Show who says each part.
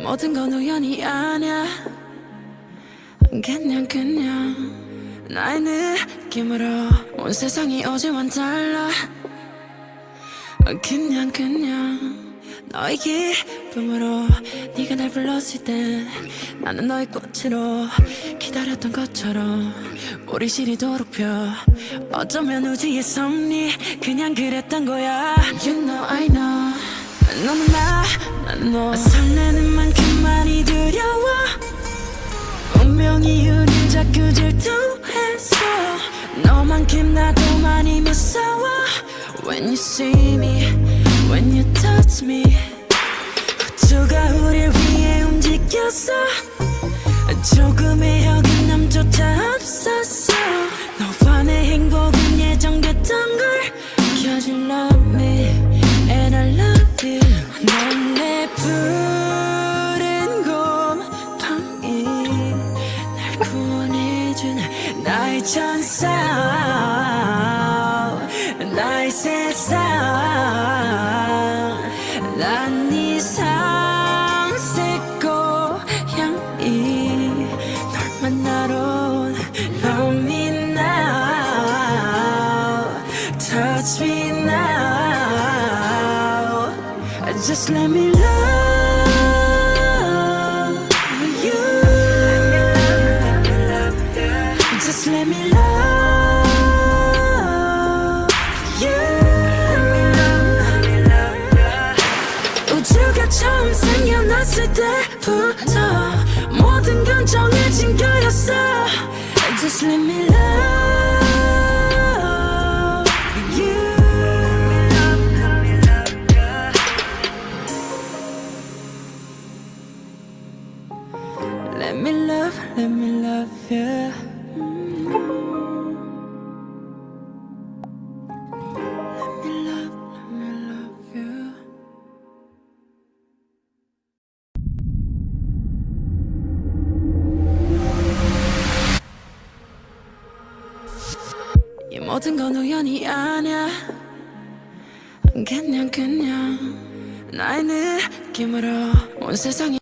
Speaker 1: 모든 건 우연이 아냐. 그냥 나의 느낌으로 온 세상이 어제와는 달라. 그냥 너의 기쁨으로 네가 날 불렀을 때 나는 너의 꽃으로 기다렸던 것처럼 우리 시리도록 펴. 어쩌면 우주의 섭리 그냥 그랬던 거야. You know I know 너는 나는 너. 설레는 만큼 많이 두려워. 운명이 우릴 자꾸 질투해서 너만큼 나도 많이 무서워. When you see me, when you touch me, 우주가 우릴 위해 움직였어. 조금의 어긋남조차 없었어. 너와 내 행복은 예정됐던 걸. Cause you love me and I love you. 넌 내 푸른 곰팡이, 날 구원해준 나의 천사, 나의 세상. 난 네 삼색 고향이 널 만나러 Love me now, touch me now. Just let me love you. Just let me love you. 우주가 처음 생겨났을 때부터 모든 건 정해진 거였어. Just let me love you. Let me love you. Let me love you. 이 모든 건 우연이 아냐. 그냥 나의 느낌으로 온 세상이